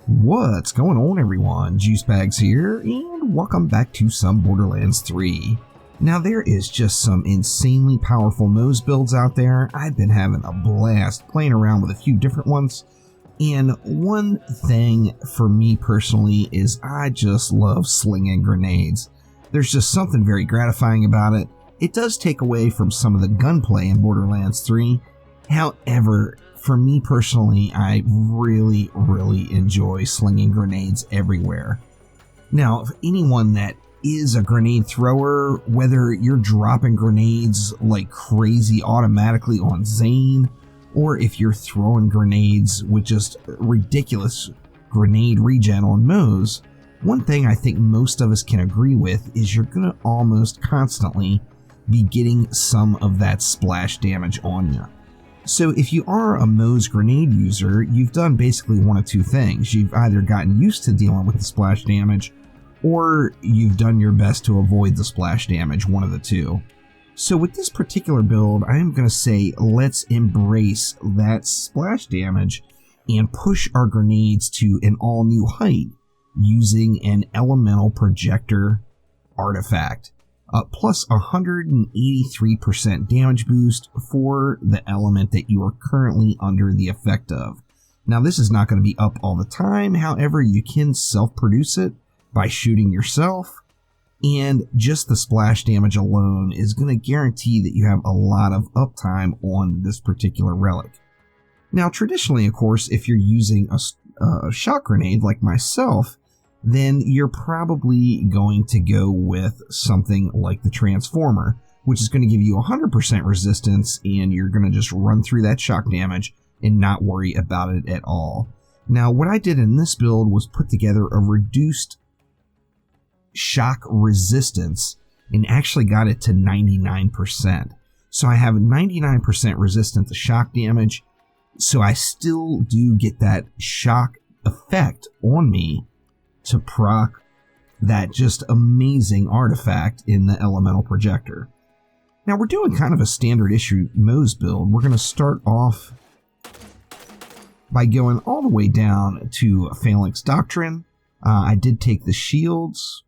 What's going on, everyone? Juicebags here, and welcome back to some Borderlands 3. Now, there is just some insanely powerful Moze builds out there. I've been having a blast playing around with a few different ones, and one thing for me personally is I just love slinging grenades. There's just something very gratifying about it. It does take away from some of the gunplay in Borderlands 3. However, for me personally, I really enjoy slinging grenades everywhere. Now, for anyone that is a grenade thrower, whether you're dropping grenades like crazy automatically on Zane, or if you're throwing grenades with just ridiculous grenade regen on Moze, one thing I think most of us can agree with is you're going to almost constantly be getting some of that splash damage on you. So if you are a Moze grenade user, you've done basically one of two things. You've either gotten used to dealing with the splash damage, or you've done your best to avoid the splash damage, one of the two. So with this particular build, I am going to say let's embrace that splash damage and push our grenades to an all new height using an elemental projector artifact. Plus 183% damage boost for the element that you are currently under the effect of. Now, this is not going to be up all the time, however, you can self-produce it by shooting yourself, and just the splash damage alone is going to guarantee that you have a lot of uptime on this particular relic. Now, traditionally, of course, if you're using a shock grenade like myself, then you're probably going to go with something like the Transformer, which is going to give you 100% resistance, and you're going to just run through that shock damage and not worry about it at all. Now, what I did in this build was put together a reduced shock resistance and actually got it to 99%. So I have 99% resistant to shock damage, so I still do get that shock effect on me to proc that just amazing artifact in the elemental projector. Now, we're doing kind of a standard issue Moze build. We're going to start off by going all the way down to Phalanx Doctrine. I did take the shields,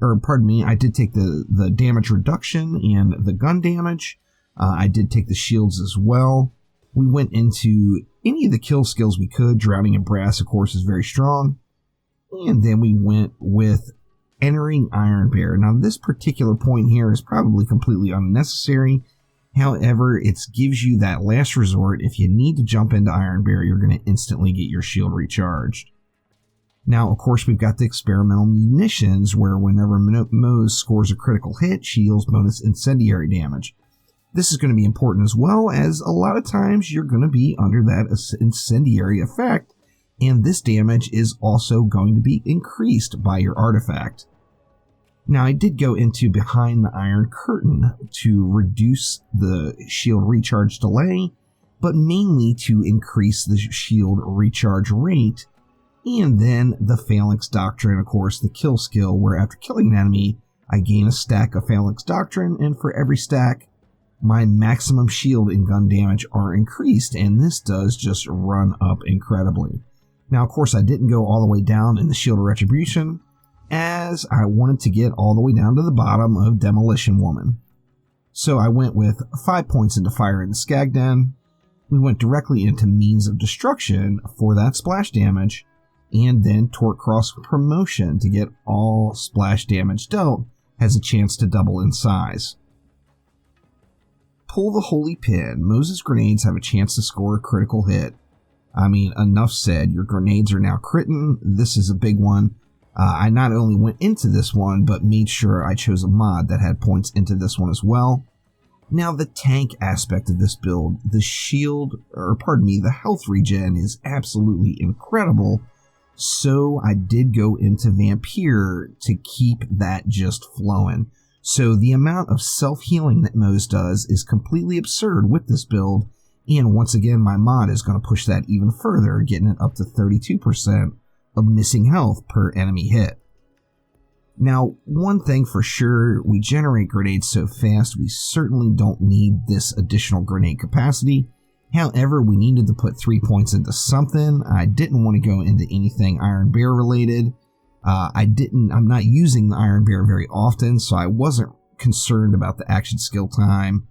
or pardon me, I did take the damage reduction and the gun damage. I did take the shields as well. We went into any of the kill skills we could. Drowning in Brass, of course, is very strong. And then we went with entering Iron Bear. Now, this particular point here is probably completely unnecessary. However, it gives you that last resort. If you need to jump into Iron Bear, you're going to instantly get your shield recharged. Now, of course, we've got the experimental munitions, where whenever Moze scores a critical hit, she deals bonus incendiary damage. This is going to be important as well, as a lot of times you're going to be under that incendiary effect, and this damage is also going to be increased by your artifact. Now, I did go into Behind the Iron Curtain to reduce the shield recharge delay, but mainly to increase the shield recharge rate, and then the Phalanx Doctrine, of course, the kill skill, where after killing an enemy, I gain a stack of Phalanx Doctrine, and for every stack, my maximum shield and gun damage are increased, and this does just run up incredibly. Now, of course, I didn't go all the way down in the Shield of Retribution, as I wanted to get all the way down to the bottom of Demolition Woman. So I went with 5 points into Fire in the Skag Den. We went directly into Means of Destruction for that splash damage, and then Torque Cross Promotion to get all splash damage dealt has a chance to double in size. Pull the Holy Pin. Moze's grenades have a chance to score a critical hit. I mean, enough said. Your grenades are now critting. This is a big one. I not only went into this one, but made sure I chose a mod that had points into this one as well. Now, the tank aspect of this build, the health regen is absolutely incredible. So I did go into Vampire to keep that just flowing. So the amount of self-healing that Moze does is completely absurd with this build. And once again, my mod is going to push that even further, getting it up to 32% of missing health per enemy hit. Now, one thing for sure, we generate grenades so fast, we certainly don't need this additional grenade capacity. However, we needed to put 3 points into something. I didn't want to go into anything Iron Bear related. I'm not using the Iron Bear very often, so I wasn't concerned about the action skill time.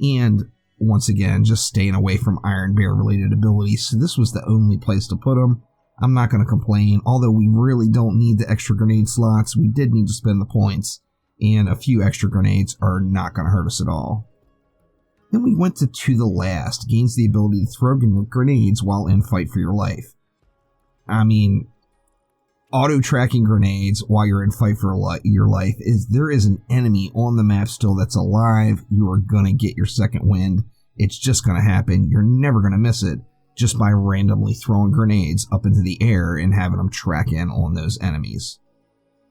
And once again, just staying away from Iron Bear related abilities. So this was the only place to put them. I'm not going to complain. Although we really don't need the extra grenade slots, we did need to spend the points. And a few extra grenades are not going to hurt us at all. Then we went to the last. Gains the ability to throw grenades while in fight for your life. I mean, auto-tracking grenades while you're in fight for your life is there is an enemy on the map still that's alive. You are going to get your second wind. It's just going to happen. You're never going to miss it just by randomly throwing grenades up into the air and having them track in on those enemies.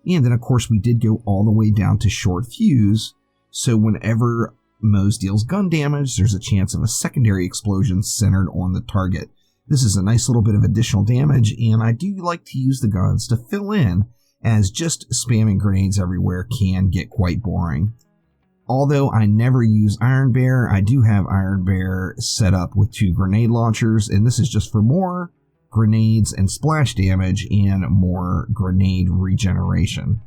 And then, of course, we did go all the way down to short fuse. So whenever Moze deals gun damage, there's a chance of a secondary explosion centered on the target. This is a nice little bit of additional damage, and I do like to use the guns to fill in, as just spamming grenades everywhere can get quite boring. Although I never use Iron Bear, I do have Iron Bear set up with 2 grenade launchers, and this is just for more grenades and splash damage and more grenade regeneration.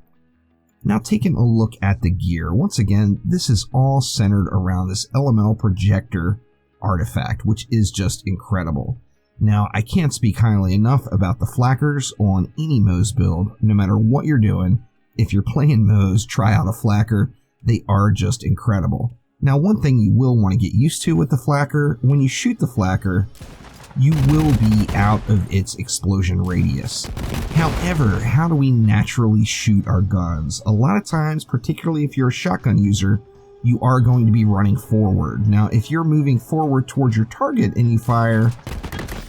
Now, taking a look at the gear, once again, this is all centered around this elemental projector artifact, which is just incredible. Now, I can't speak highly enough about the flackers on any Moze build, no matter what you're doing. If you're playing Moze, try out a flacker. They are just incredible. Now, one thing you will want to get used to with the flacker, when you shoot the flacker, you will be out of its explosion radius. However, how do we naturally shoot our guns? A lot of times, particularly if you're a shotgun user, you are going to be running forward. Now, if you're moving forward towards your target and you fire,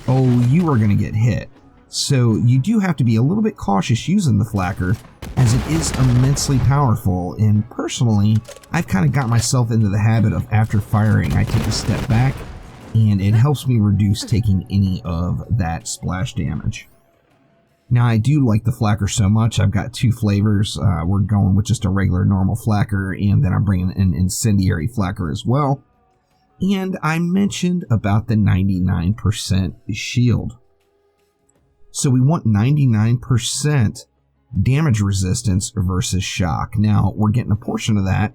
oh, you are going to get hit. So you do have to be a little bit cautious using the flacker, as it is immensely powerful. And personally, I've kind of got myself into the habit of, after firing, I take a step back, and it helps me reduce taking any of that splash damage. Now, I do like the flacker so much, I've got 2 flavors. We're going with just a regular normal flacker, and then I'm bringing an incendiary flacker as well. And I mentioned about the 99% shield. So we want 99% damage resistance versus shock. Now, we're getting a portion of that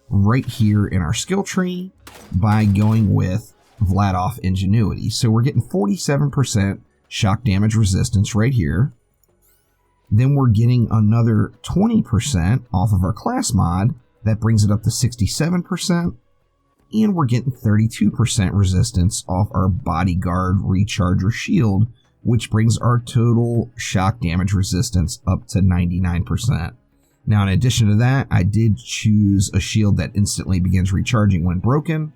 right here in our skill tree by going with Vladoff Ingenuity. So we're getting 47% shock damage resistance right here. Then we're getting another 20% off of our class mod. That brings it up to 67%. And we're getting 32% resistance off our bodyguard recharger shield, which brings our total shock damage resistance up to 99%. Now, in addition to that, I did choose a shield that instantly begins recharging when broken,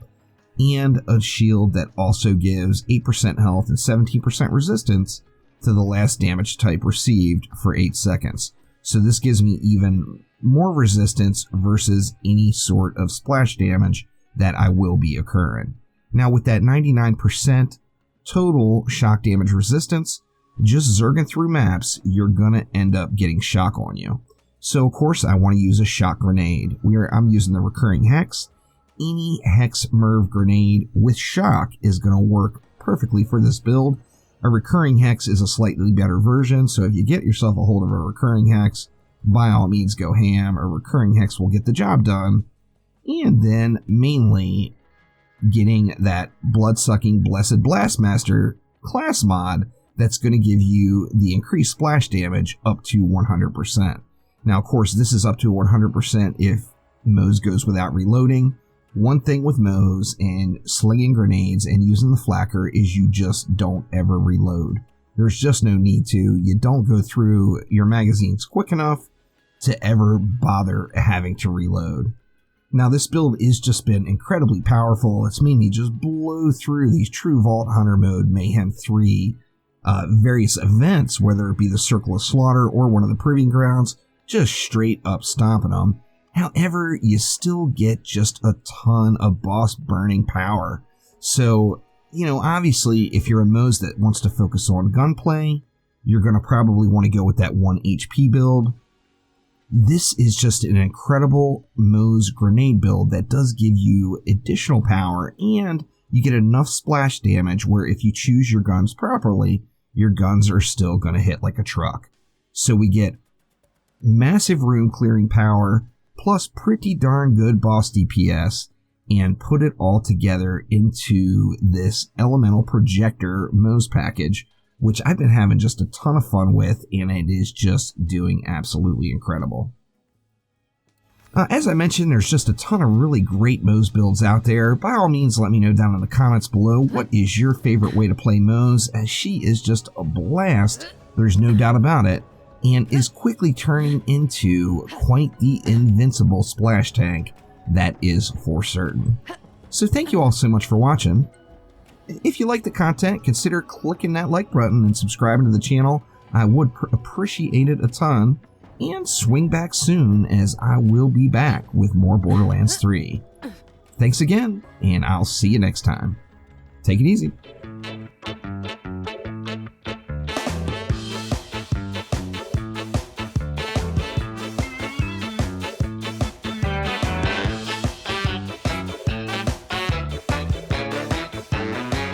and a shield that also gives 8% health and 17% resistance to the last damage type received for 8 seconds. So this gives me even more resistance versus any sort of splash damage that I will be occurring. Now, with that 99% total shock damage resistance, just zerging through maps, you're gonna end up getting shock on you. So of course I want to use a shock grenade. I'm using the recurring hex. Any hex merv grenade with shock is going to work perfectly for this build. A recurring hex is a slightly better version, so if you get yourself a hold of a recurring hex, by all means go ham. A recurring hex will get the job done. And then mainly getting that blood-sucking Blessed Blastmaster class mod that's going to give you the increased splash damage up to 100%. Now, of course, this is up to 100% if Moze goes without reloading. One thing with Moze and slinging grenades and using the flacker is you just don't ever reload. There's just no need to. You don't go through your magazines quick enough to ever bother having to reload. Now, this build has just been incredibly powerful. It's made me just blow through these true Vault Hunter mode Mayhem 3 various events, whether it be the Circle of Slaughter or one of the Proving Grounds, just straight up stomping them. However, you still get just a ton of boss burning power. So, you know, obviously, if you're a Moze that wants to focus on gunplay, you're going to probably want to go with that 1 HP build. This is just an incredible Moze grenade build that does give you additional power and you get enough splash damage where if you choose your guns properly, your guns are still going to hit like a truck. So we get massive room clearing power, plus pretty darn good boss DPS, and put it all together into this elemental projector Moze package, which I've been having just a ton of fun with, and it is just doing absolutely incredible. As I mentioned, there's just a ton of really great Moze builds out there. By all means, let me know down in the comments below what is your favorite way to play Moze, as she is just a blast, there's no doubt about it, and is quickly turning into quite the invincible splash tank, that is for certain. So thank you all so much for watching. If you like the content, consider clicking that like button and subscribing to the channel. I would appreciate it a ton. And swing back soon, as I will be back with more Borderlands 3. Thanks again, and I'll see you next time. Take it easy.